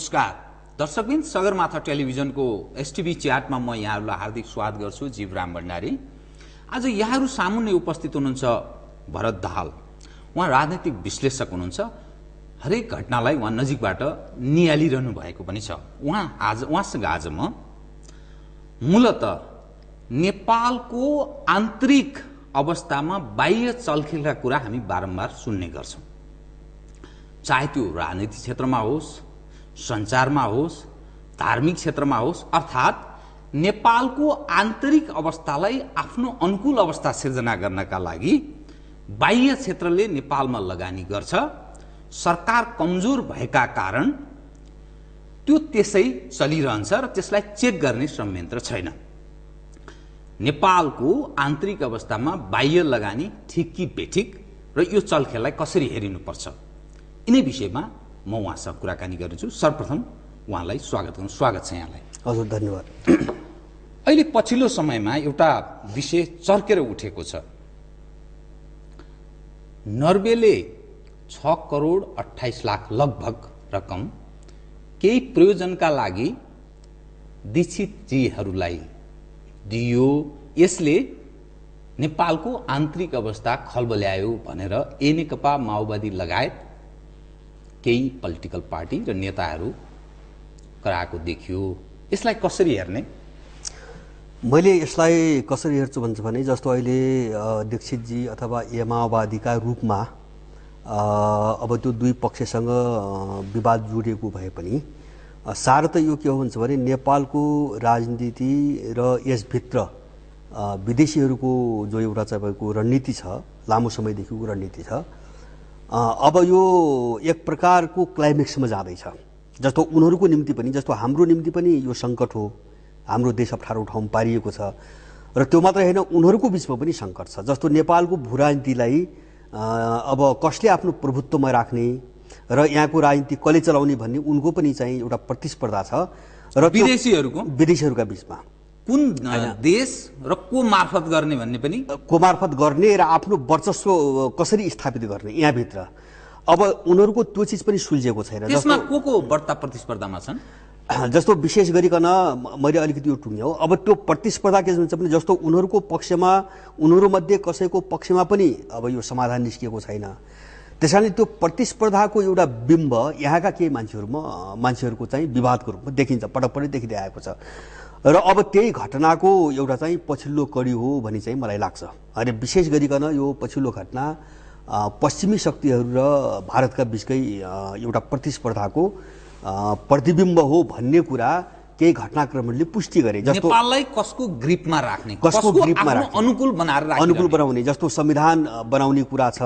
नमस्कार दर्शकबिन, सगरमाथा टेलिभिजनको एसटिभी च्याटमा म यहाँहरूलाई हार्दिक स्वागत गर्छु। जीवराम भण्डारी। आज यहाँहरू सामुन्ने उपस्थित हुनुहुन्छ भरत दाहाल। उहाँ राजनीतिक विश्लेषक हुनुहुन्छ। हरेक घटनालाई उहाँ नजिकबाट निहालिरहनु भएको पनि छ। उहाँसँग आज म मूलत नेपालको आन्तरिक अवस्थामा बाह्य चलखेलका कुरा हामी बारम्बार सुन्ने गर्छौं। चाहे त्यो राजनीतिक क्षेत्रमा होस्, सञ्चारमा होस्, धार्मिक क्षेत्रमा होस्, अर्थात् नेपालको आन्तरिक अवस्थालाई आफ्नो अनुकूल अवस्था सिर्जना गर्नका लागि बाह्य क्षेत्रले नेपालमा लगानी गर्छ। सरकार कमजोर भएका कारण त्यो त्यसै चलिरहन्छ र त्यसलाई चेक गर्ने संयन्त्र छैन। नेपालको आन्तरिक अवस्थामा बाह्य लगानी ठिक कि बेठिक र यो चलखेललाई कसरी हेरिनुपर्छ, यिनै विषयमा म उहाँसँग कुराकानी गर्छु। सर्वप्रथम उहाँलाई स्वागत छ यहाँलाई। हजुर, धन्यवाद। अहिले पछिल्लो समयमा एउटा विषय चर्केर उठेको छ। नर्वेले 6 करोड 28 लाख लगभग रकम केही प्रयोजनका लागि दीक्षितजीहरूलाई दियो। यसले नेपालको आन्तरिक अवस्था खलबल्यायो भनेर नेकपा माओवादी लगायत केही पोलिटिकल पार्टी र नेताहरू कराएको देखियो। यसलाई कसरी हेर्ने? मैले यसलाई कसरी हेर्छु भन्छ भने, जस्तो अहिले दीक्षितजी अथवा माओवादीका रूपमा अब त्यो दुई पक्षसँग विवाद जोडिएको भए पनि सार त यो के हो भन्छ भने, नेपालको राजनीति र यसभित्र विदेशीहरूको जो एउटा तपाईँको रणनीति छ, लामो समयदेखिको रणनीति छ, अब यो एक प्रकारको क्लाइमेक्समा जाँदैछ। जस्तो उनीहरूको निम्ति पनि, जस्तो हाम्रो निम्ति पनि यो सङ्कट हो। हाम्रो देश अप्ठ्यारो ठाउँमा पारिएको छ र त्यो मात्रै होइन, उनीहरूको बिचमा पनि सङ्कट छ। जस्तो नेपालको भू राजनीतिलाई अब कसले आफ्नो प्रभुत्वमा राख्ने र यहाँको राजनीति कसले चलाउने भन्ने उनको पनि चाहिँ एउटा प्रतिस्पर्धा छ र विदेशीहरूका बिचमा कुन देश र को मार्फत गर्ने भन्ने पनि, को मार्फत गर्ने र आफ्नो वर्चस्व कसरी स्थापित गर्ने यहाँभित्र। अब उनीहरूको त्यो चिज पनि सुल्झेको छैन। त्यसमा को बढ्ता प्रतिस्पर्धामा छन्? जस्तो विशेष गरिकन मैले अलिकति यो टुङ्ग्याउ, अब त्यो प्रतिस्पर्धा के हुन्छ भने, जस्तो उनीहरूको पक्षमा, उनीहरूमध्ये कसैको पक्षमा पनि अब यो समाधान निस्किएको छैन। त्यसैले त्यो प्रतिस्पर्धाको एउटा बिम्ब यहाँका केही मान्छेहरूको चाहिँ विवादको रूपमा देखिन्छ, पटक पटक देखिरहेको छ। र अब त्यही घटनाको एउटा चाहिँ पछिल्लो कडी हो भनी चाहिँ मलाई लाग्छ। अनि विशेष गरिकन यो पछिल्लो घटना पश्चिमी शक्तिहरू र भारतका बिचकै एउटा प्रतिस्पर्धाको प्रतिबिम्ब हो भन्ने कुरा केही घटनाक्रमहरूले पुष्टि गरे। जस्तो नेपाललाई कसको ग्रिपमा राख्ने, कसको ग्रिपमा राख्ने, अनुकूल बनाउने, जस्तो संविधान बनाउने कुरा छ।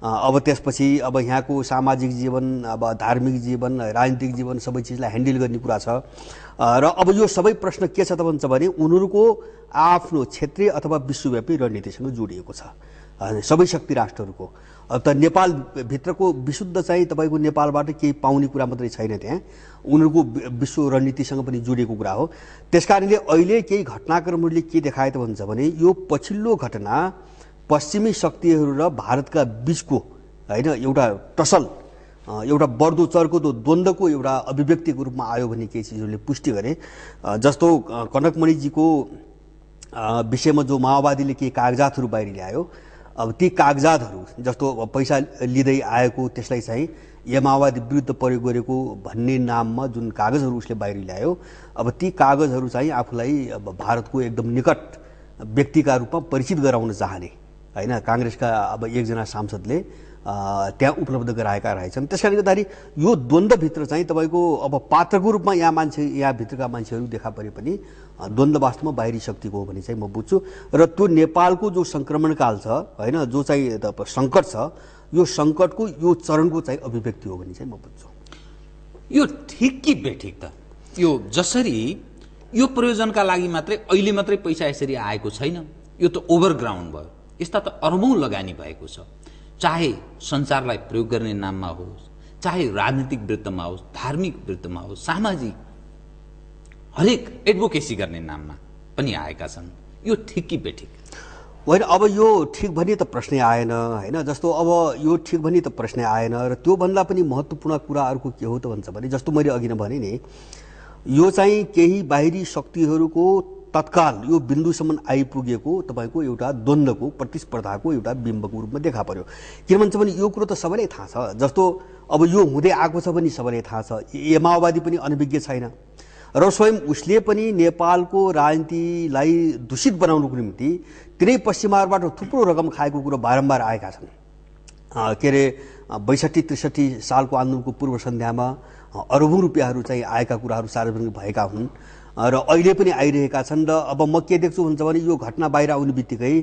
अब त्यसपछि अब यहाँको सामाजिक जीवन, अब धार्मिक जीवन, राजनीतिक जीवन, सबै चिजलाई ह्यान्डल गर्ने कुरा छ। र अब यो सबै प्रश्न के छ त भन्छ भने, उनीहरूको आफ्नो क्षेत्रीय अथवा विश्वव्यापी रणनीतिसँग जोडिएको छ सबै शक्ति राष्ट्रहरूको। अब त नेपालभित्रको विशुद्ध चाहिँ तपाईँको नेपालबाट केही पाउने कुरा मात्रै छैन, त्यहाँ उनीहरूको विश्व रणनीतिसँग पनि जोडिएको कुरा हो। त्यसकारणले अहिले केही घटनाक्रमहरूले के देखाए त भन्छ भने, यो पछिल्लो घटना पश्चिमी शक्तिहरू र भारतका बिचको होइन एउटा टसल, एउटा बढ्दो चर्को द्वन्द्वको एउटा अभिव्यक्तिको रूपमा आयो भन्ने केही चिजहरूले पुष्टि गरे। जस्तो कनकमणिजीको विषयमा जो माओवादीले केही कागजातहरू बाहिर ल्यायो, अब ती कागजातहरू जस्तो पैसा लिँदै आएको त्यसलाई चाहिँ माओवादी विरुद्ध प्रयोग गरेको भन्ने नाममा जुन कागजहरू उसले बाहिर ल्यायो, अब ती कागजहरू चाहिँ आफूलाई अब भारतको एकदम निकट व्यक्तिका रूपमा परिचित गराउन चाहने होइन काङ्ग्रेसका अब एकजना सांसदले त्यहाँ उपलब्ध गराएका रहेछन्। त्यसकारणले गर्दाखेरि यो द्वन्द्वभित्र चाहिँ तपाईँको अब पात्रको रूपमा यहाँभित्रका मान्छेहरू देखा परे पनि द्वन्द्व वास्तवमा बाहिरी शक्तिको हो भने चाहिँ म बुझ्छु। र त्यो नेपालको जो सङ्क्रमणकाल छ होइन, जो चाहिँ सङ्कट छ, यो सङ्कटको यो चरणको चाहिँ अभिव्यक्ति हो भने चाहिँ म बुझ्छु। यो ठिक कि बेठिक त यो जसरी यो प्रयोजनका लागि मात्रै अहिले मात्रै पैसा यसरी आएको छैन, यो त ओभरग्राउन्ड भयो। यस्ता त अरबौं लगानी भएको छ, चाहे सञ्चारलाई प्रयोग गर्ने नाममा होस्, चाहे राजनीतिक वृत्तमा होस्, धार्मिक वृत्तमा होस्, सामाजिक हरेक एडभोकेसी गर्ने नाममा पनि आएका छन्। यो ठिक कि बेठिक? होइन, अब यो ठिक भने त प्रश्नै आएन होइन। जस्तो अब यो ठिक भने त प्रश्नै आएन र त्योभन्दा पनि महत्त्वपूर्ण कुरा अर्को के हो त भन्छ भने, जस्तो मैले अघि नै भने नि, यो चाहिँ केही बाहिरी शक्तिहरूको तत्काल यो बिन्दुसम्म आइपुगेको तपाईँको एउटा द्वन्द्वको, प्रतिस्पर्धाको एउटा बिम्बको रूपमा देखा पर्यो। किन भन्छ भने यो कुरो त सबैलाई थाहा छ। जस्तो अब यो हुँदै आएको छ भने सबैलाई थाहा छ, ए माओवादी पनि अनभिज्ञ छैन र स्वयं उसले पनि नेपालको राजनीतिलाई दूषित बनाउनुको निम्ति तिनै पश्चिमाहरूबाट थुप्रो रकम खाएको कुरो बारम्बार आएका छन्। के अरे 62-63 सालको आन्दोलनको पूर्व सन्ध्यामा अरबौं रुपियाँहरू चाहिँ आएका कुराहरू सार्वजनिक भएका हुन् र अहिले पनि आइरहेका छन्। र अब म के देख्छु भन्छ भने यो घटना बाहिर आउने बित्तिकै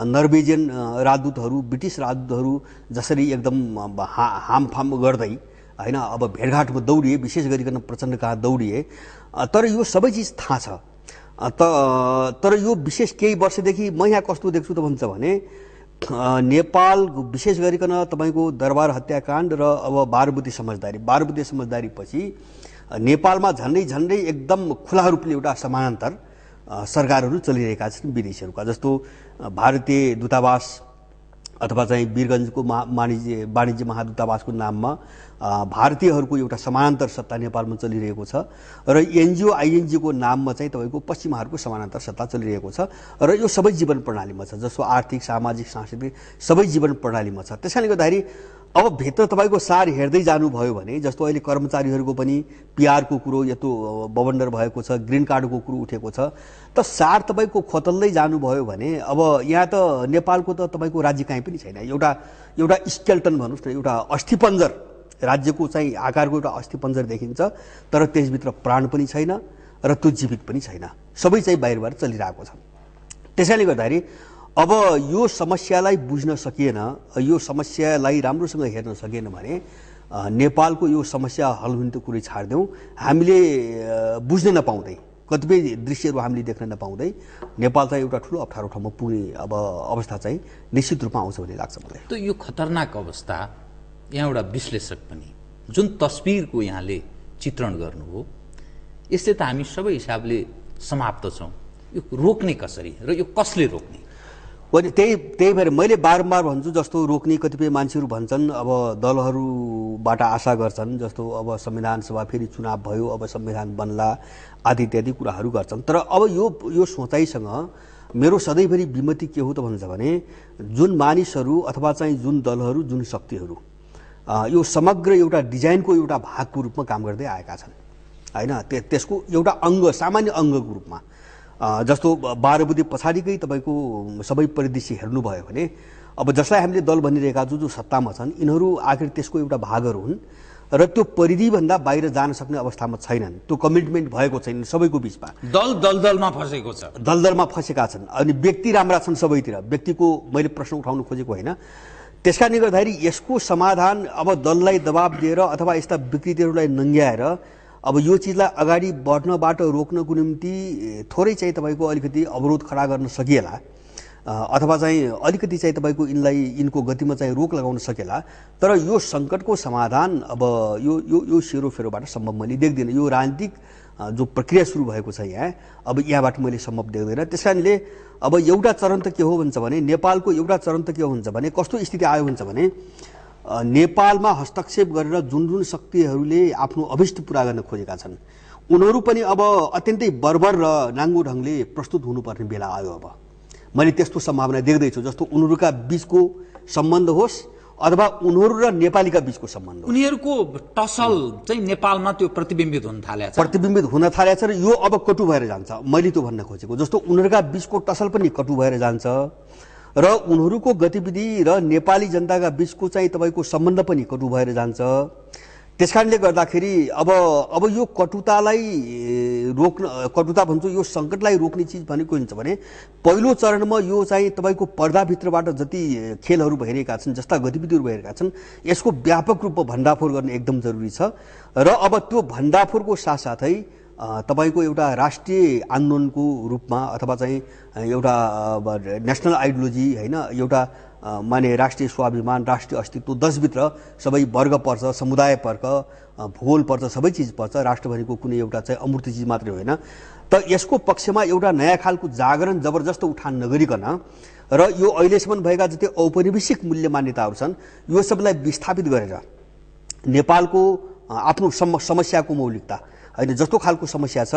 नर्वेजियन राजदूतहरू, ब्रिटिस राजदूतहरू जसरी एकदम हामफाम गर्दै होइन अब भेटघाटमा दौडिए, विशेष गरिकन प्रचण्ड कहाँ दौडिए। तर यो सबै चिज थाहा छ। तर यो विशेष केही वर्षदेखि म यहाँ कस्तो देख्छु त भन्छ भने नेपाल विशेष गरिकन तपाईँको दरबार हत्याकाण्ड र अब 12 बुँदे समझदारी पछि नेपालमा झन्डै एकदम खुला रूपले एउटा समानान्तर सरकारहरू चलिरहेका छन् विदेशीहरूका। जस्तो भारतीय दूतावास अथवा चाहिँ वीरगञ्जको वाणिज्य महादूतावासको नाममा भारतीयहरूको एउटा समानान्तर सत्ता नेपालमा चलिरहेको छ र एनजिओ आइएनजीको नाममा चाहिँ तपाईँको पश्चिमाहरूको समानान्तर सत्ता चलिरहेको छ र यो सबै जीवन प्रणालीमा छ। जस्तो आर्थिक, सामाजिक, सांस्कृतिक सबै जीवन प्रणालीमा छ। त्यसैले गर्दाखेरि अब भित्र तपाईँको सार हेर्दै जानुभयो भने, जस्तो अहिले कर्मचारीहरूको पनि पिआरको कुरो यत्रो बवन्डर भएको छ, ग्रिन कार्डको कुरो उठेको छ, त सार तपाईँको खोतल्दै जानुभयो भने अब यहाँ त नेपालको त तपाईँको राज्य कहीँ पनि छैन। एउटा स्केल्टन भन्नुहोस् न, एउटा अस्थिपञ्जर, राज्यको चाहिँ आकारको एउटा अस्थिपञ्जर देखिन्छ, तर त्यसभित्र प्राण पनि छैन र त्यो जीवित पनि छैन, सबै चाहिँ बाहिर चलिरहेको छ। त्यसैले गर्दाखेरि अब यो समस्यालाई बुझ्न सकिएन, यो समस्यालाई राम्रोसँग हेर्न सकिएन भने नेपालको यो समस्या हल हुने त कुरै छाड्देऊ, हामीले बुझ्न नपाउँदै, कतिपय दृश्यहरू हामीले देख्न नपाउँदै नेपाल चाहिँ एउटा ठुलो अप्ठ्यारो ठाउँमा पुग्ने अब अवस्था चाहिँ निश्चित रूपमा आउँछ भन्ने लाग्छ मलाई। त यो खतरनाक अवस्था, यहाँ एउटा विश्लेषक पनि जुन तस्बिरको यहाँले चित्रण गर्नुभयो, यसले त हामी सबै हिसाबले समाप्त छौँ। यो रोक्ने कसरी र यो कसले रोक्ने? त्यही भएर मैले बारम्बार भन्छु, जस्तो रोक्ने कतिपय मान्छेहरू भन्छन्, अब दलहरूबाट आशा गर्छन्, जस्तो अब संविधान सभा फेरि चुनाव भयो, अब संविधान बन्ला आदि इत्यादि कुराहरू गर्छन्। तर अब यो सोचाइसँग मेरो सधैँभरि विमति के हो त भन्छ भने, जुन मानिसहरू अथवा चाहिँ जुन दलहरू, जुन शक्तिहरू यो समग्र एउटा डिजाइनको एउटा भागको रूपमा काम गर्दै आएका छन् होइन, त्यसको एउटा अङ्ग, सामान्य अङ्गको रूपमा। जस्तो 12 बुँदे पछाडिकै तपाईँको सबै परिदृश्य हेर्नुभयो भने अब जसलाई हामीले दल भनिरहेका छौँ, जो सत्तामा छन्, यिनीहरू आखिर त्यसको एउटा भागहरू हुन् र त्यो परिधिभन्दा बाहिर जान सक्ने अवस्थामा छैनन्। त्यो कमिटमेन्ट भएको छैन सबैको बिचमा। दलदलमा फसेको छ, दलदलमा फसेका छन्। अनि व्यक्ति राम्रा छन् सबैतिर, व्यक्तिको मैले प्रश्न उठाउनु खोजेको होइन। त्यसकारणले गर्दाखेरि यसको समाधान अब दललाई दबाब दिएर अथवा यस्ता विकृतिहरूलाई नङ्ग्याएर अब यो चिजलाई अगाडि बढ्नबाट रोक्नको निम्ति थोरै चाहिँ तपाईँको अलिकति अवरोध खडा गर्न सकिएला अथवा चाहिँ अलिकति चाहिँ तपाईँको यिनको गतिमा चाहिँ रोक लगाउन सकेला। तर यो सङ्कटको समाधान अब यो सेरोफेरोबाट सम्भव मैले देख्दिनँ। यो राजनीतिक जो प्रक्रिया सुरु भएको छ यहाँ, अब यहाँबाट मैले सम्भव देख्दैन। त्यस कारणले अब एउटा चरण त के हो भन्छ भने, नेपालको एउटा चरण त के हो भन्छ भने, कस्तो स्थिति आयो भन्छ भने, नेपालमा हस्तक्षेप गरेर जुन शक्तिहरूले आफ्नो अभिष्ट पुरा गर्न खोजेका छन्, उनीहरू पनि अब अत्यन्तै बर्बर र नाङ्गो ढङ्गले प्रस्तुत हुनुपर्ने बेला आयो। अब मैले त्यस्तो सम्भावना देख्दैछु, जस्तो उनीहरूका बीचको सम्बन्ध होस् अथवा उनीहरू र नेपालीका बीचको सम्बन्ध, उनीहरूको टसल चाहिँ नेपालमा त्यो प्रतिबिम्बित हुन थालेछ र यो अब कटु भएर जान्छ। मैले त्यो भन्न खोजेको, जस्तो उनीहरूका बीचको टसल पनि कटु भएर जान्छ र उनीहरूको गतिविधि र नेपाली जनताका बीचको चाहिँ तपाईँको सम्बन्ध पनि कटु भएर जान्छ। त्यसकारणले गर्दाखेरि अब यो कटुतालाई रोक्न, कटुता भन्छु, यो सङ्कटलाई रोक्ने चिज भनेको हुन्छ भने पहिलो चरणमा यो चाहिँ तपाईँको पर्दाभित्रबाट जति खेलहरू भइरहेका छन्, जस्ता गतिविधिहरू भइरहेका छन्, यसको व्यापक रूपमा भण्डाफोर गर्ने एकदम जरुरी छ। र अब त्यो भण्डाफोरको साथसाथै तपाईँको एउटा राष्ट्रिय आन्दोलनको रूपमा अथवा चाहिँ एउटा नेसनल आइडियोलोजी होइन, एउटा माने राष्ट्रिय स्वाभिमान, राष्ट्रिय अस्तित्व 10 भित्र सबै वर्ग पर्छ, समुदाय पर्छ, भूगोल पर्छ, सबै चिज पर्छ। राष्ट्र भनेको कुनै एउटा चाहिँ अमूर्त चिज मात्रै होइन। त यसको पक्षमा एउटा नयाँ खालको जागरण जबरजस्त उठान नगरिकन र यो अहिलेसम्म भएका जति औपनिवेशिक मूल्य मान्यताहरू छन् यो सबलाई विस्थापित गरेर नेपालको आफ्नो समस्याको मौलिकता होइन जस्तो खालको समस्या छ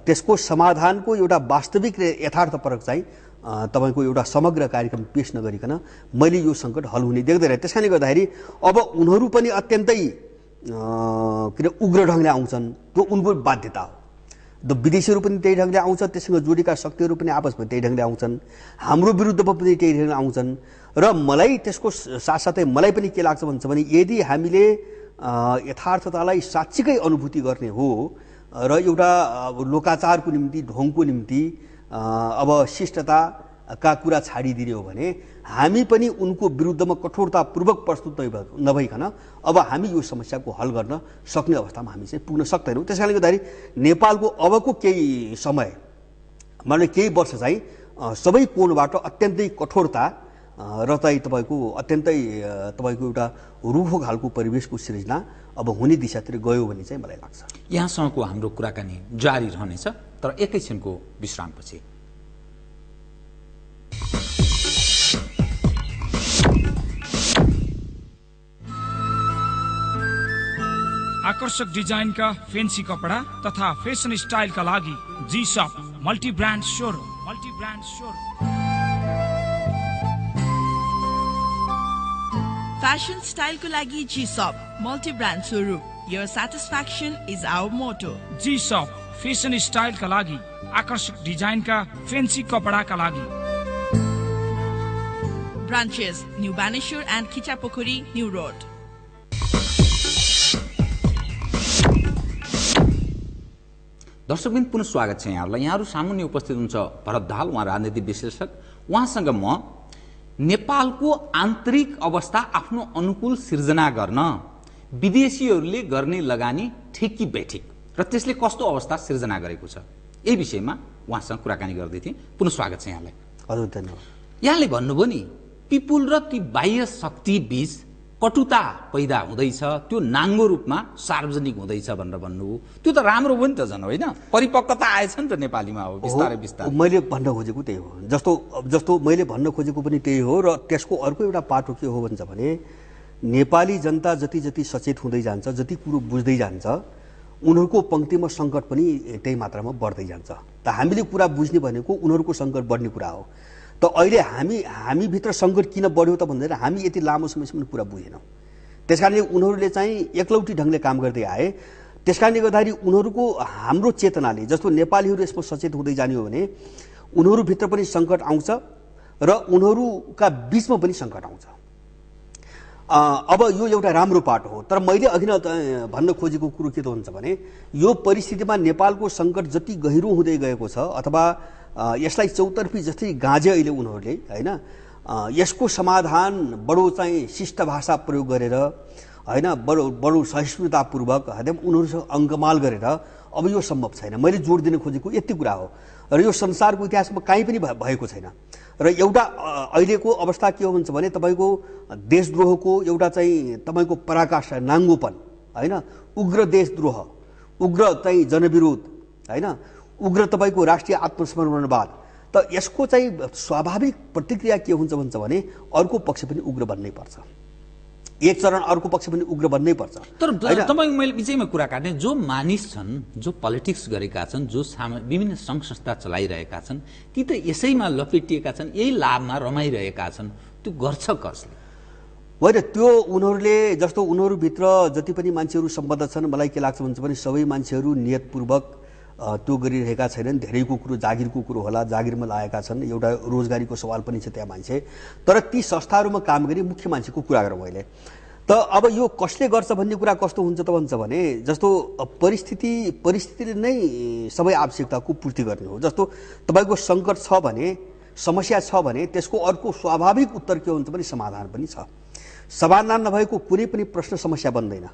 त्यसको समाधानको एउटा वास्तविक यथार्थपरक चाहिँ तपाईको एउटा समग्र कार्यक्रम पेश नगरिकन मैले यो संकट हल हुने देख्दैन। त्यसकारणले गर्दाखेरि अब उनीहरू पनि अत्यन्तै किन उग्र ढङ्गले आउँछन्, त्यो उनको बाध्यता हो। विदेशीहरू पनि त्यही ढङ्गले आउँछ, त्यससँग जोडिएका शक्तिहरू पनि आपसमा त्यही ढङ्गले आउँछन्, हाम्रो विरुद्धमा पनि त्यही ढङ्गले आउँछन्। र मलाई त्यसको साथसाथै मलाई पनि के लाग्छ भन्छ भने यदि हामीले यथार्थतालाई साँच्चीकै अनुभूति गर्ने हो र एउटा लोकाचारको निम्ति, ढोङको निम्ति अब शिष्टताका कुरा छाडिदिने हो भने हामी पनि उनको विरुद्धमा कठोरतापूर्वक प्रस्तुत नभइकन अब हामी यो समस्याको हल गर्न सक्ने अवस्थामा हामी चाहिँ पुग्न सक्दैनौँ। त्यसकारणले गर्दाखेरि नेपालको अबको केही समय माने केही वर्ष चाहिँ सबै कोणबाट अत्यन्तै कठोरता र चाहिँ तपाईँको अत्यन्तै तपाईँको एउटा रुखो खालको परिवेशको सृजना अब हुने दिशातिर गयो भने चाहिँ मलाई लाग्छ। यहाँसँगको हाम्रो कुराकानी जारी रहनेछ तर एकैछिनको विश्रामपछि। आकर्षक डिजाइन का फैंसी कपड़ा तथा फैशन स्टाइल का लागि G shop multi brand showroom. Fashion style को लागि G shop multi brand showroom. Your satisfaction is our motto. G shop fashion style का लागि, आकर्षक डिजाइन का फैंसी कपड़ा का लागि। Branches new Baneshwar and Khichapokhari new road. दर्शकबिन पुनः स्वागत छ यहाँहरूलाई। यहाँहरू सामुन्ने उपस्थित हुन्छ भरत दाहाल, उहाँ राजनीतिक विश्लेषक। उहाँसँग म नेपालको आन्तरिक अवस्था आफ्नो अनुकूल सिर्जना गर्न विदेशीहरूले गर्ने लगानी ठिक कि बेठिक र त्यसले कस्तो अवस्था सिर्जना गरेको छ यही विषयमा उहाँसँग कुराकानी गर्दै थिएँ। पुनः स्वागत छ यहाँलाई। हजुर धन्यवाद। यहाँले भन्नुभयो नि पिपुल र ती बाह्य शक्ति बीच कटुता पैदा हुँदैछ, त्यो नाङ्गो रूपमा सार्वजनिक हुँदैछ भनेर भन्नुभयो। त्यो त राम्रो हो नि त झन्, होइन? परिपक्वता आएछ नि त नेपालीमा अब बिस्तारै बिस्तारै। मैले भन्न खोजेको त्यही हो। जस्तो मैले भन्न खोजेको पनि त्यही हो र त्यसको अर्को एउटा पाटो के हो भन्छ भने नेपाली जनता जति जति सचेत हुँदै जान्छ, जति कुरो बुझ्दै जान्छ, उनीहरूको पङ्क्तिमा सङ्कट पनि त्यही मात्रामा बढ्दै जान्छ। त हामीले कुरा बुझ्ने भनेको उनीहरूको सङ्कट बढ्ने कुरा हो। त अहिले हामी भित्र सङ्कट किन बढ्यो त भन्दैन, हामी यति लामो समयसम्म कुरा बुझेनौँ। त्यसकारणले उनीहरूले चाहिँ एकलौटी ढङ्गले काम गर्दै आए। त्यसकारणले गर्दाखेरि उनीहरूको हाम्रो चेतनाले जस्तो नेपालीहरू यसमा सचेत हुँदै जाने हो भने उनीहरूभित्र पनि सङ्कट आउँछ र उनीहरूका बिचमा पनि सङ्कट आउँछ। अब यो एउटा राम्रो पाटो हो। तर मैले अघि नै भन्न खोजेको कुरो के त हुन्छ भने यो परिस्थितिमा नेपालको सङ्कट जति गहिरो हुँदै गएको छ अथवा यसलाई चौतर्फी जस्तै गाँजे अहिले उनीहरूले, होइन, यसको समाधान बडो चाहिँ शिष्ट भाषा प्रयोग गरेर, होइन, बडो सहिष्णुतापूर्वक उनीहरूसँग अङ्कमाल गरेर अब यो सम्भव छैन। मैले जोड दिन खोजेको यति कुरा हो र यो संसारको इतिहासमा कहीँ पनि भएको छैन। र एउटा अहिलेको अवस्था के हो भन्छ भने तपाईँको देशद्रोहको एउटा चाहिँ तपाईँको पराकाष्ठा, नाङ्गोपन, होइन, उग्र देशद्रोह, उग्र चाहिँ जनविरोध, होइन, उग्र तपाईँको राष्ट्रिय आत्मसमर्पणवाद। त यसको चाहिँ स्वाभाविक प्रतिक्रिया के हुन्छ भन्छ भने अर्को पक्ष पनि उग्र बन्नै पर्छ। एक चरण अर्को पक्ष पनि उग्र बन्नै पर्छ। तर तपाईँ मैले विषयमा कुरा काट्ने जो मानिस छन्, जो पोलिटिक्स गरेका छन्, जो विभिन्न सङ्घ संस्था चलाइरहेका छन्, ती त यसैमा लपेटिएका छन्, यही लाभमा रमाइरहेका छन्। त्यो गर्छ कसले? होइन, त्यो उनीहरूले जस्तो उनीहरूभित्र जति पनि मान्छेहरू सम्बद्ध छन्, मलाई के लाग्छ भन्छ भने सबै मान्छेहरू नियतपूर्वक त्यो गरिरहेका छैनन्। धेरैको कुरो जागिरको कुरो होला, जागिरमा लागेका छन्, एउटा रोजगारीको सवाल पनि छ त्यहाँ मान्छे। तर ती संस्थाहरूमा काम गरी मुख्य मान्छेको कुरा गरौँ अहिले त अब यो कसले गर्छ भन्ने कुरा कस्तो हुन्छ त भन्छ भने जस्तो परिस्थितिले नै सबै आवश्यकताको पूर्ति गर्ने हो। जस्तो तपाईँको सङ्कट छ भने, समस्या छ भने त्यसको अर्को स्वाभाविक उत्तर के हुन्छ भने समाधान पनि छ। समाधान नभएको कुनै पनि प्रश्न समस्या बन्दैन।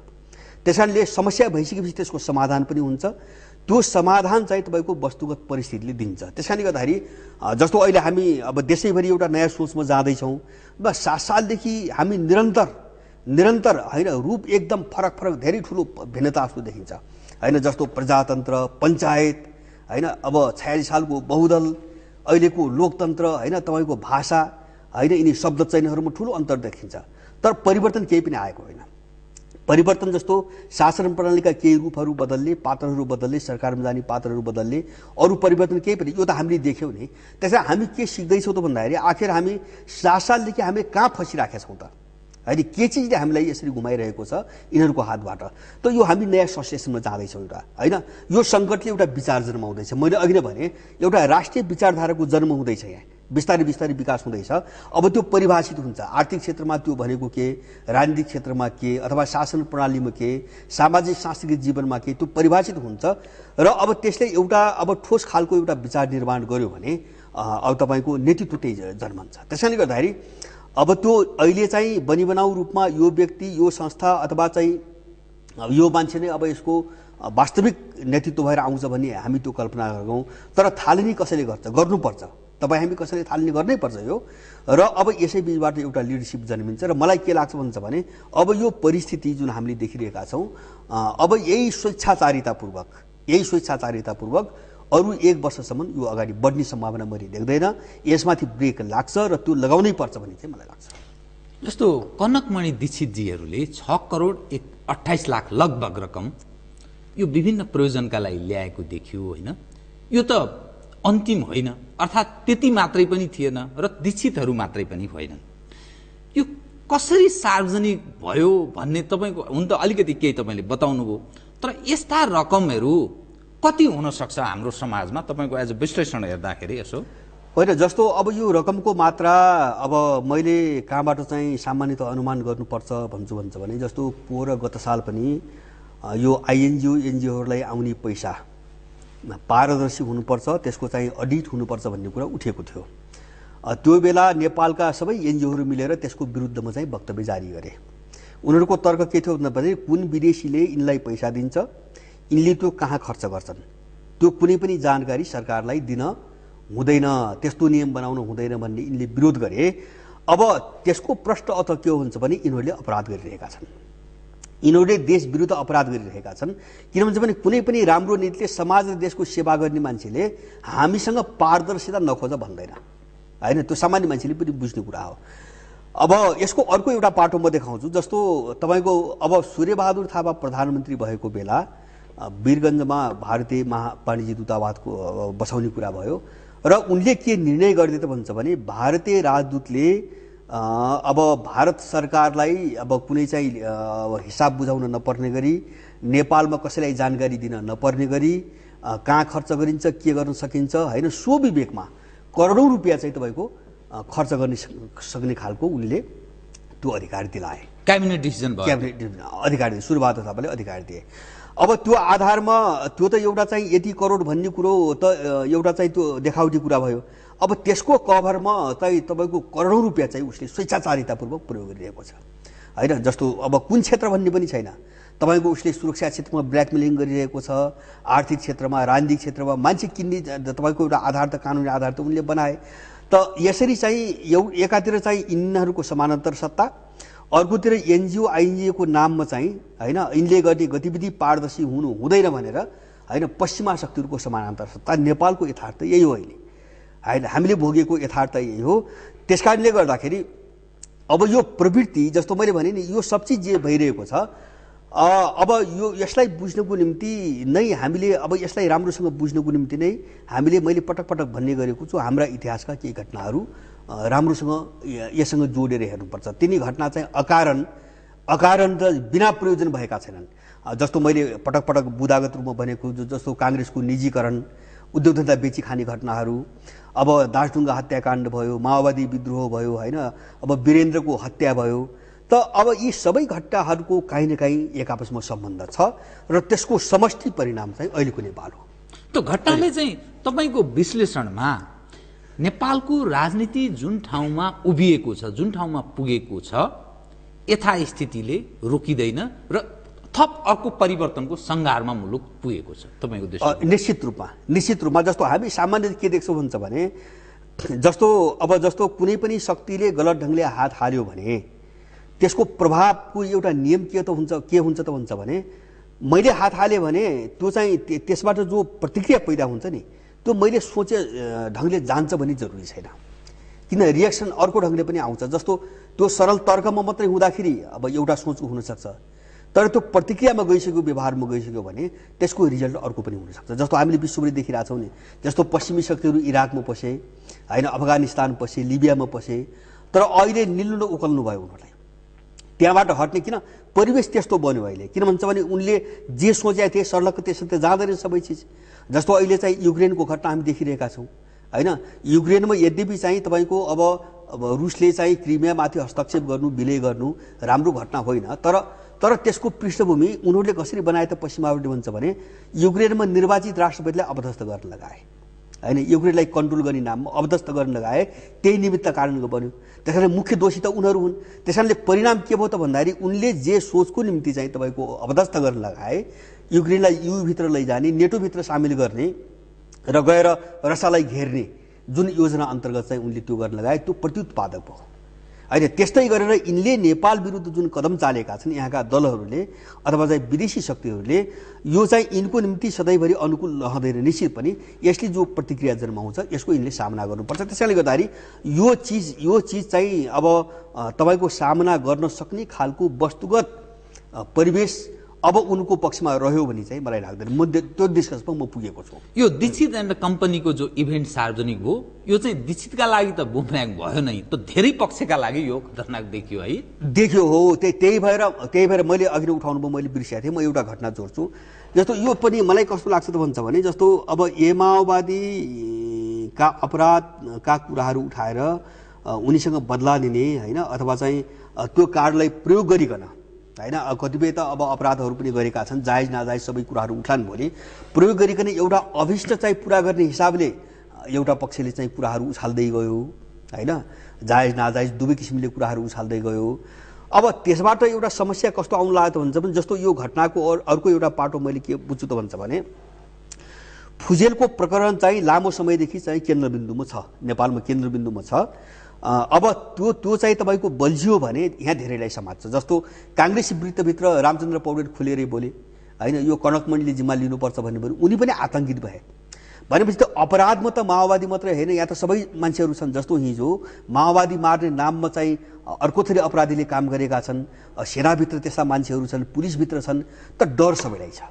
त्यसकारणले समस्या भइसकेपछि त्यसको समाधान पनि हुन्छ। त्यो समाधान चाहिँ तपाईँको वस्तुगत परिस्थितिले दिन्छ। त्यसकारणले गर्दाखेरि जस्तो अहिले हामी अब देशैभरि एउटा नयाँ सोचमा जाँदैछौँ। 7 सालदेखि हामी निरन्तर होइन रूप एकदम फरक धेरै ठुलो भिन्नता जस्तो देखिन्छ होइन। जस्तो प्रजातन्त्र, पञ्चायत होइन, अब 46 सालको बहुदल, अहिलेको लोकतन्त्र होइन, तपाईँको भाषा होइन, यिनी शब्द चयनहरूमा ठुलो अन्तर देखिन्छ। तर परिवर्तन केही पनि आएको होइन। परिवर्तन जस्तो शासन प्रणालीका केही रूपहरू बदल्ने, पात्रहरू बदल्ने, सरकारमा जाने पात्रहरू बदल्ने, अरू परिवर्तन केही पनि यो त हामीले देख्यौँ नि। त्यसैले हामी के सिक्दैछौँ त भन्दाखेरि आखिर हामी 7 सालदेखि हामी कहाँ फसिराखेका छौँ त होइन, के चिजले हामीलाई यसरी घुमाइरहेको छ यिनीहरूको हातबाट। त यो हामी नयाँ ससेसनमा जाँदैछौँ एउटा होइन। यो सङ्कटले एउटा विचार जन्माउँदैछ। मैले अघि नै भने एउटा राष्ट्रिय विचारधाराको जन्म हुँदैछ। यहाँ बिस्तारै विकास हुँदैछ। अब त्यो परिभाषित हुन्छ। आर्थिक क्षेत्रमा त्यो भनेको के, राजनीतिक क्षेत्रमा के, अथवा शासन प्रणालीमा के, सामाजिक सांस्कृतिक जीवनमा के, त्यो परिभाषित हुन्छ। र अब त्यसले एउटा अब ठोस खालको एउटा विचार निर्माण गर्यो भने अब तपाईँको नेतृत्व त्यही जन्मन्छ। त्यसैले गर्दाखेरि अब त्यो अहिले चाहिँ बनिबनाउ रूपमा यो व्यक्ति, यो संस्था अथवा चाहिँ यो मान्छे नै अब यसको वास्तविक नेतृत्व भएर आउँछ भन्ने हामी त्यो कल्पना गर्छौँ। तर थालनी कसैले गर्नुपर्छ, तपाईँ हामी कसैले थालनी गर्नै पर्छ यो। र अब यसै बिचबाट एउटा लिडरसिप जन्मिन्छ। र मलाई के लाग्छ भन्छ भने अब यो परिस्थिति जुन हामीले देखिरहेका छौँ, अब यही स्वेच्छाचारितापूर्वक अरू 1 वर्षसम्म यो अगाडि बढ्ने सम्भावना मैले देख्दैन। यसमाथि ब्रेक लाग्छ र त्यो लगाउनै पर्छ भन्ने चाहिँ मलाई लाग्छ। जस्तो कनकमणि दीक्षितजीहरूले 6 करोड 28 लाख लगभग रकम यो विभिन्न प्रयोजनका लागि ल्याएको देखियो होइन। यो त अन्तिम होइन, अर्थात् त्यति मात्रै पनि थिएन र दीक्षितहरू मात्रै पनि होइनन्। यो कसरी सार्वजनिक भयो भन्ने तपाईँको हुन त अलिकति केही तपाईँले बताउनुभयो। तर यस्ता रकमहरू कति हुन सक्छ हाम्रो समाजमा तपाईँको एज अ विश्लेषण हेर्दाखेरि यसो होइन। जस्तो अब यो रकमको मात्रा अब मैले कहाँबाट चाहिँ सामान्यतः अनुमान गर्नुपर्छ भन्छ भने जस्तो पोहोर गत साल पनि यो एनजिओहरूलाई आउने पैसा पारदर्शी हुनुपर्छ, त्यसको चाहिँ अडिट हुनुपर्छ भन्ने कुरा उठेको थियो। त्यो बेला नेपालका सबै एनजिओहरू मिलेर त्यसको विरुद्धमा चाहिँ वक्तव्य जारी गरे। उनीहरूको तर्क के थियो भने कुन विदेशीले यिनलाई पैसा दिन्छ, यिनले त्यो कहाँ खर्च गर्छन्, त्यो कुनै पनि जानकारी सरकारलाई दिन हुँदैन, त्यस्तो नियम बनाउनु हुँदैन भन्ने यिनले विरोध गरे। अब त्यसको प्रश्न अत के हुन्छ भने यिनीहरूले अपराध गरिरहेका छन्। यिनीहरूले देश विरुद्ध अपराध गरिरहेका छन्। किन भन्छ भने कुनै पनि राम्रो नीतिले समाज र देशको सेवा गर्ने मान्छेले हामीसँग पारदर्शिता नखोज भन्दैन होइन। त्यो सामान्य मान्छेले पनि बुझ्ने कुरा हो। अब यसको अर्को एउटा पाटो म देखाउँछु। जस्तो तपाईँको अब सूर्यबहादुर थापा प्रधानमन्त्री भएको बेला वीरगञ्जमा भारतीय वाणिज्य दूतावासको बसाउने कुरा भयो र उनले के निर्णय गरिदिए त भन्छ भने भारतीय राजदूतले अब भारत सरकारलाई अब कुनै चाहिँ हिसाब बुझाउन नपर्ने गरी, नेपालमा कसैलाई जानकारी दिन नपर्ने गरी, कहाँ खर्च गरिन्छ, के गर्न सकिन्छ होइन, सो विवेकमा करोडौँ रुपियाँ चाहिँ तपाईँको खर्च गर्न सक्ने खालको उनले त्यो अधिकार दिलाए। क्याबिनेट डिसिजन भयो, क्याबिनेट अधिकार दिए, सूर्यबहादुर थापाले अधिकार दिए। अब त्यो आधारमा त्यो त एउटा चाहिँ यति करोड भन्ने कुरो त एउटा चाहिँ त्यो देखावटी कुरा भयो। अब त्यसको कभरमा चाहिँ तपाईँको करोडौँ रुपियाँ चाहिँ उसले स्वेच्छाचारितापूर्वक प्रयोग गरिरहेको छ होइन। जस्तो अब कुन क्षेत्र भन्ने पनि छैन। तपाईँको उसले सुरक्षा क्षेत्रमा ब्ल्याकमेलिङ गरिरहेको छ, आर्थिक क्षेत्रमा, राजनीतिक क्षेत्रमा मान्छे किन्ने तपाईँको एउटा आधार त कानुनी आधार त उनले बनाए। त यसरी चाहिँ एकातिर चाहिँ यिनीहरूको समानान्तर सत्ता, अर्कोतिर एनजिओ आइएनजिओको नाममा चाहिँ होइन यिनले गर्ने गतिविधि पारदर्शी हुँदैन भनेर होइन पश्चिमा शक्तिहरूको समानान्तर सत्ता। नेपालको यथार्थ यही हो अहिले होइन, हामीले भोगेको यथार्थ यही हो। त्यसकारणले गर्दाखेरि अब यो प्रवृत्ति जस्तो मैले भने नि यो सब चिज जे भइरहेको छ अब यो यसलाई बुझ्नको निम्ति नै हामीले अब यसलाई राम्रोसँग बुझ्नको निम्ति नै हामीले मैले पटक पटक भन्ने गरेको छु हाम्रा इतिहासका केही घटनाहरू राम्रोसँग यससँग जोडेर हेर्नुपर्छ। तिनी घटना चाहिँ अकारण र बिना प्रयोजन भएका छैनन्। जस्तो मैले पटक पटक बुदागत रूपमा भनेको जस्तो काङ्ग्रेसको निजीकरण, उद्योग धन्दा बेची खाने घटनाहरू, अब दासढुङ्गा हत्याकाण्ड भयो, माओवादी विद्रोह भयो होइन, अब वीरेन्द्रको हत्या भयो। त अब यी सबै घटनाहरूको काहीँ न काहीँ एक आपसमा सम्बन्ध छ र त्यसको समष्टि परिणाम चाहिँ अहिलेको नेपाल हो। त्यो घटनाले चाहिँ तपाईँको विश्लेषणमा नेपालको राजनीति जुन ठाउँमा उभिएको छ, जुन ठाउँमा पुगेको छ, यथास्थितिले रोकिँदैन र थप अर्को परिवर्तनको सङ्घारमा मुलुक पुगेको छ तपाईँको दृष्टिले? निश्चित रूपमा जस्तो हामी सामान्य के देख्छौँ हुन्छ भने जस्तो कुनै पनि शक्तिले गलत ढङ्गले हात हाल्यो भने त्यसको प्रभावको एउटा नियम के हुन्छ त हुन्छ भने मैले हात हालेँ भने त्यो चाहिँ त्यसबाट जो प्रतिक्रिया पैदा हुन्छ नि त्यो मैले सोचे ढङ्गले जान्छ भन्ने जरुरी छैन, किन रिएक्सन अर्को ढङ्गले पनि आउँछ। जस्तो त्यो सरल तर्कमा मात्रै हुँदाखेरि अब एउटा सोचको हुनसक्छ, तर त्यो प्रतिक्रियामा गइसक्यो, व्यवहारमा गइसक्यो भने त्यसको रिजल्ट अर्को पनि हुनसक्छ। जस्तो हामीले विश्वभरि देखिरहेछौँ नि, जस्तो पश्चिमी शक्तिहरू इराकमा पसे होइन, अफगानिस्तान पसे, लिबियामा पसे, तर अहिले निल्नु उकल्नु भयो उनीहरूलाई त्यहाँबाट हट्ने। किन परिवेश त्यस्तो बन्यो अहिले, किन भन्छ भने उनले जे सोचेका थिए सर्लक्क त्यसरी जाँदैन सबै चिज। जस्तो अहिले चाहिँ युक्रेनको घटना हामी देखिरहेका छौँ होइन। युक्रेनमा यद्यपि चाहिँ तपाईँको अब रुसले चाहिँ क्रिमियामाथि हस्तक्षेप गर्नु, विलय गर्नु राम्रो घटना होइन, तर त्यसको पृष्ठभूमि उनीहरूले कसरी बनाए त पश्चिमावटले भन्छ भने युक्रेनमा निर्वाचित राष्ट्रपतिलाई अपदस्थ गर्न लगाए होइन, युक्रेनलाई कन्ट्रोल गर्ने नाममा अपदस्थ गर्न लगाए, त्यही निमित्त कारण बन्यो। त्यस कारण मुख्य दोषी त उनीहरू हुन्। त्यस कारणले परिणाम के भयो त भन्दाखेरि उनले जे सोचको निम्ति चाहिँ तपाईँको अपदस्थ गर्न लगाए, युक्रेनलाई युभित्र लैजाने, नेटोभित्र सामेल गर्ने र गएर रसियालाई घेर्ने जुन योजना अन्तर्गत चाहिँ उनले त्यो गर्न लगाए, त्यो प्रत्युत्पादक भयो होइन। त्यस्तै गरेर यिनले नेपाल विरुद्ध जुन कदम चालेका छन् यहाँका दलहरूले अथवा चाहिँ विदेशी शक्तिहरूले, यो चाहिँ यिनको निम्ति सधैँभरि अनुकूल रहँदैन। निश्चित पनि यसले जो प्रतिक्रिया जन्माउँछ यसको यिनले सामना गर्नुपर्छ। त्यसैले गर्दाखेरि यो चिज चाहिँ अब तपाईँको सामना गर्न सक्ने खालको वस्तुगत परिवेश अब उनको पक्षमा रह्यो भने चाहिँ मलाई लाग्दैन। म त्यो डिस्कसमा म पुगेको छु। यो दीक्षित एन्ड कम्पनीको जो इभेन्ट सार्वजनिक भयो, यो चाहिँ दीक्षितका लागि त बुमर्याङ भयो नै, त धेरै पक्षका लागि यो खतरनाक देखियो है। देखियो हो, त्यही भएर मैले अघि उठाउनु भयो, मैले बिर्सिएको थिएँ। म एउटा घटना जोड्छु। जस्तो यो पनि मलाई कस्तो लाग्छ त भन्छ भने जस्तो अब माओवादीका अपराधका कुराहरू उठाएर उनीसँग बदला लिने होइन, अथवा चाहिँ त्यो कार्डलाई प्रयोग गरिकन होइन, कतिपय त अब अपराधहरू पनि गरेका छन्, जायज नाजायज सबै कुराहरू उठान भोलि प्रयोग गरिकन एउटा अभिष्ट चाहिँ पुरा गर्ने हिसाबले एउटा पक्षले चाहिँ कुराहरू उछाल्दै गयो होइन, जायज नाजायज दुवै किसिमले कुराहरू उछाल्दै गयो। अब त्यसबाट एउटा समस्या कस्तो आउनु लाग्यो त भन्छ भने जस्तो यो घटनाको अर्को एउटा पाटो मैले के बुझ्छु त भन्छ भने फुजेलको प्रकरण चाहिँ लामो समयदेखि चाहिँ केन्द्रबिन्दुमा छ, नेपालमा केन्द्रबिन्दुमा छ। अब त्यो चाहिँ तपाईँको बल्झियो भने यहाँ धेरैलाई समात्छ। जस्तो काङ्ग्रेसी वृत्तभित्र रामचन्द्र पौडेल खुलेरै बोले होइन, यो कनकमणिले जिम्मा लिनुपर्छ भन्ने भने उनी पनि आतङ्कित भए। भनेपछि त अपराधमा त माओवादी मात्रै होइन, यहाँ त सबै मान्छेहरू छन्। जस्तो हिजो माओवादी मार्ने नाममा चाहिँ अर्को थरी अपराधीले काम गरेका छन्, सेनाभित्र त्यस्ता मान्छेहरू छन्, पुलिसभित्र छन्, त डर सबैलाई छ।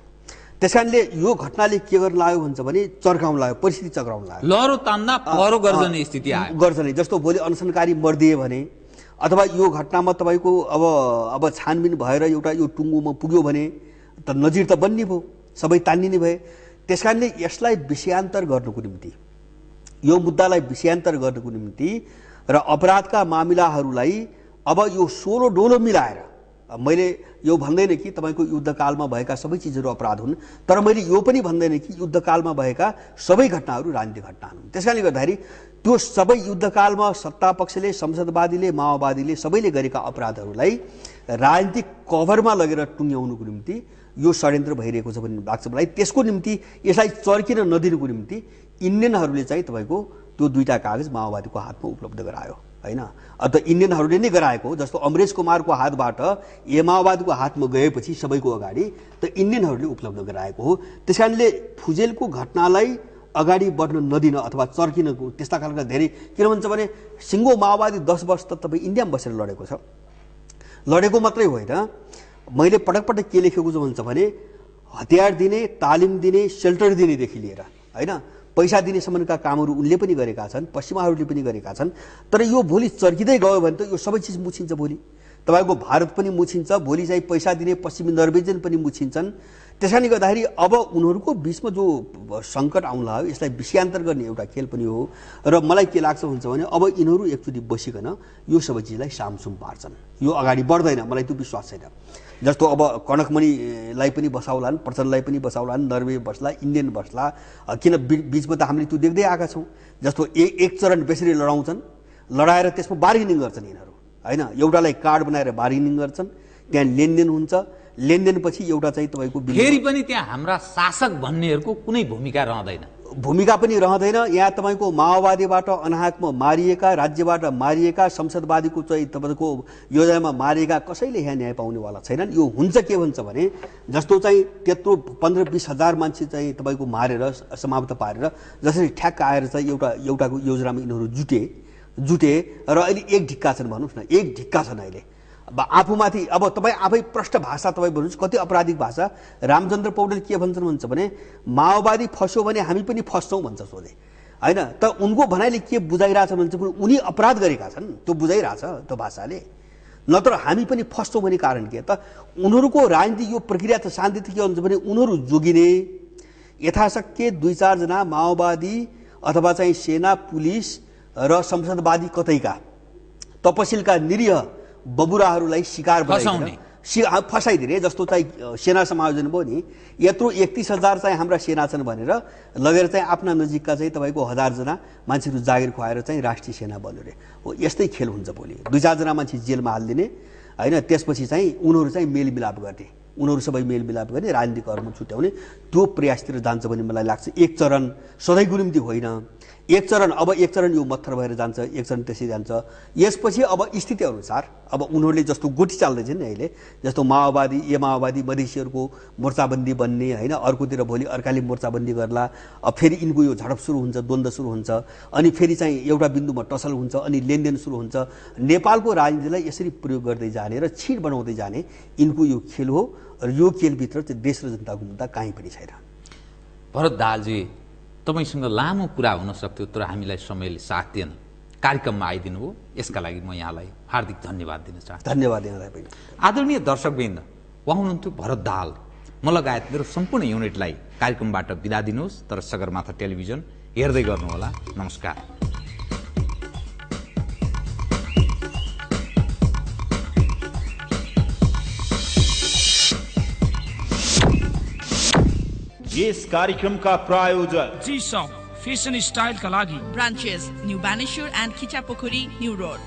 त्यस कारणले यो घटनाले के गर्न लाग्यो भन्छ भने चर्काउन लाग्यो, परिस्थिति चक्राउन लाग्यो, लहरो तान्दा पहरो गर्जने स्थिति आयो। गर्जने जस्तो भोलि अनसनकारी मर्दिए भने अथवा यो घटनामा तपाईँको अब छानबिन भएर एउटा यो टुङ्गोमा पुग्यो भने त नजिर त बन्ने भयो, सबै तान्निने भए। त्यस कारणले यसलाई विषयान्तर गर्नको निम्ति, यो मुद्दालाई विषयान्तर गर्नको निम्ति र अपराधका मामिलाहरूलाई अब यो सोलो डोलो मिलाएर, मैले यो भन्दैन कि तपाईँको युद्धकालमा भएका सबै चिजहरू अपराध हुन्, तर मैले यो पनि भन्दैन कि युद्धकालमा भएका सबै घटनाहरू राजनीतिक घटना हुन्। त्यस कारणले गर्दाखेरि त्यो सबै युद्धकालमा सत्ता पक्षले, संसदवादीले, माओवादीले सबैले गरेका अपराधहरूलाई राजनीतिक कभरमा लगेर टुङ्ग्याउनुको निम्ति यो षड्यन्त्र भइरहेको छ भन्ने लाग्छ मलाई। त्यसको निम्ति यसलाई चर्किन नदिनुको निम्ति इन्डियनहरूले चाहिँ तपाईँको त्यो दुईटा कागज माओवादीको हातमा उपलब्ध गरायो होइन, अन्त इन्डियनहरूले नै गराएको। जस्तो अमरेश कुमारको हातबाट माओवादीको हातमा गएपछि सबैको अगाडि त इन्डियनहरूले उपलब्ध गराएको हो। त्यस कारणले फुजेलको घटनालाई अगाडि बढ्न नदिन अथवा चर्किनको त्यस्ता खालका धेरै, किन भन्छ भने सिङ्गो माओवादी 10 वर्ष त तपाईँ इन्डियामा बसेर लडेको छ। लडेको मात्रै होइन, मैले पटक पटक के लेखेको छु भन्छ भने हतियार दिने, तालिम दिने, सेल्टर दिनेदेखि लिएर होइन पैसा दिनेसम्मका कामहरू उनले पनि गरेका छन्, पश्चिमाहरूले पनि गरेका छन्। तर यो भोलि चर्किँदै गयो भने त यो सबै चिज मुछिन्छ। भोलि तपाईँको भारत पनि मुछिन्छ, भोलि चाहिँ पैसा दिने पश्चिमी नर्वेजियन पनि मुछिन्छन्। त्यस कारणले गर्दाखेरि अब उनीहरूको बिचमा जो सङ्कट आउन लाग्यो यसलाई विषयान्तर गर्ने एउटा खेल पनि हो। र मलाई के लाग्छ हुन्छ भने अब यिनीहरू एकचोटि बसिकन यो सबै चिजलाई सामसुम पार्छन्, यो अगाडि बढ्दैन, मलाई त्यो विश्वास छैन। जस्तो अब कनकमणिलाई पनि बसाउलान्, प्रचण्डलाई पनि बसाउलान्, नर्वे बस्ला, इन्डियन बस्ला, किन बिचमा त हामीले त्यो देख्दै आएका छौँ। जस्तो एक चरण बेसरी लडाउँछन्, लडाएर त्यसमा बार्गेनिङ गर्छन् यिनीहरू होइन, एउटालाई कार्ड बनाएर बार्गेनिङ गर्छन्, त्यहाँ लेनदेन हुन्छ, लेनदेनपछि एउटा चाहिँ तपाईँको फेरि पनि त्यहाँ हाम्रा शासक भन्नेहरूको कुनै भूमिका रहँदैन। भूमिका पनि रहँदैन। यहाँ तपाईँको माओवादीबाट अनाहकमा मारिएका, राज्यबाट मारिएका, संसदवादीको चाहिँ तपाईँको योजनामा मारिएका कसैले यहाँ न्याय पाउनेवाला छैनन्। यो हुन्छ के भन्छ भने जस्तो चाहिँ त्यत्रो 15-20 हजार मान्छे चाहिँ तपाईँको मारेर समाप्त पारेर जसरी ठ्याक्क आएर चाहिँ एउटाको योजनामा यिनीहरू जुटे र अहिले एक ढिक्का छन् भन्नुहोस् न, एक ढिक्का छन् अहिले। अब आफूमाथि अब तपाईँ आफै प्रष्ट भाषा तपाईँ भन्नुहोस्, कति अपराधिक भाषा। रामचन्द्र पौडेल के भन्छ भने माओवादी फस्यो भने हामी पनि फस्छौँ भन्छ सोझे, होइन? त उनको भनाइले के बुझाइरहेछ भन्छ भने उनी अपराध गरेका छन्, त्यो बुझाइरहेछ त्यो भाषाले। नत्र हामी पनि फस्छौँ भन्ने कारण के त? उनीहरूको राजनीति यो प्रक्रिया त शान्ति के भन्छ भने उनीहरू जोगिने यथाशक्य 2-4 जना माओवादी अथवा चाहिँ सेना, पुलिस र संसदवादी कतैका तपसिलका निरीह बबुराहरूलाई शिकार फसाइदिने। जस्तो चाहिँ सेना समायोजन भयो नि, यत्रो 31,000 चाहिँ हाम्रा सेना छन् भनेर लगेर चाहिँ आफ्ना नजिकका चाहिँ तपाईँको 1000 जना मान्छेहरू जागिर खुवाएर चाहिँ राष्ट्रिय सेना बन्यो रे। हो यस्तै खेल हुन्छ भोलि। 2-4 जना मान्छे जेलमा हालिदिने, होइन? त्यसपछि चाहिँ उनीहरू चाहिँ मेलमिलाप गर्ने, उनीहरू सबै मेलमिलाप गर्ने, राजनीतिक कर्म छुट्याउने त्यो प्रयासतिर जान्छ भन्ने मलाई लाग्छ। एक चरण सधैँको निम्ति होइन, एक चरण यो मत्थर भएर जान्छ, एक चरण त्यसै जान्छ। यसपछि अब स्थिति अनुसार अब उनीहरूले जस्तो गोटी चाल्दैछन् नि अहिले, जस्तो माओवादी मधेसीहरूको मोर्चाबन्दी बन्ने, होइन? अर्कोतिर भोलि अर्काले मोर्चाबन्दी गर्ला, अब फेरि यिनको यो झडप सुरु हुन्छ, द्वन्द्व सुरु हुन्छ, अनि फेरि चाहिँ एउटा बिन्दुमा टसल हुन्छ, अनि लेनदेन सुरु हुन्छ। नेपालको राजनीतिलाई यसरी प्रयोग गर्दै जाने र छिट बनाउँदै जाने यिनको यो खेल हो र यो खेलभित्र चाहिँ देश र जनताको मुद्दा कहीँ पनि छैन। भरत दाहालजी, तपाईसँग लामो कुरा हुन सक्थ्यो तर हामीलाई समयले साथ दिएन, कार्यक्रममा आइदिनु हो, यसका लागि म यहाँलाई हार्दिक धन्यवाद दिन चाहन्छु। धन्यवाद यहाँलाई पनि। आदरणीय दर्शकवृन्द, उहाँ हुनुहुन्थ्यो भरत दाहाल। म लगायत मेरो सम्पूर्ण युनिटलाई कार्यक्रमबाट बिदा दिनुहोस्, तर सगरमाथा टेलिभिजन हेर्दै गर्नुहोला। नमस्कार। यस कार्यक्रमका प्रायोजक जी शप फेसन स्टाइल का लागि branches New Banesur and Kichapokuri New Road.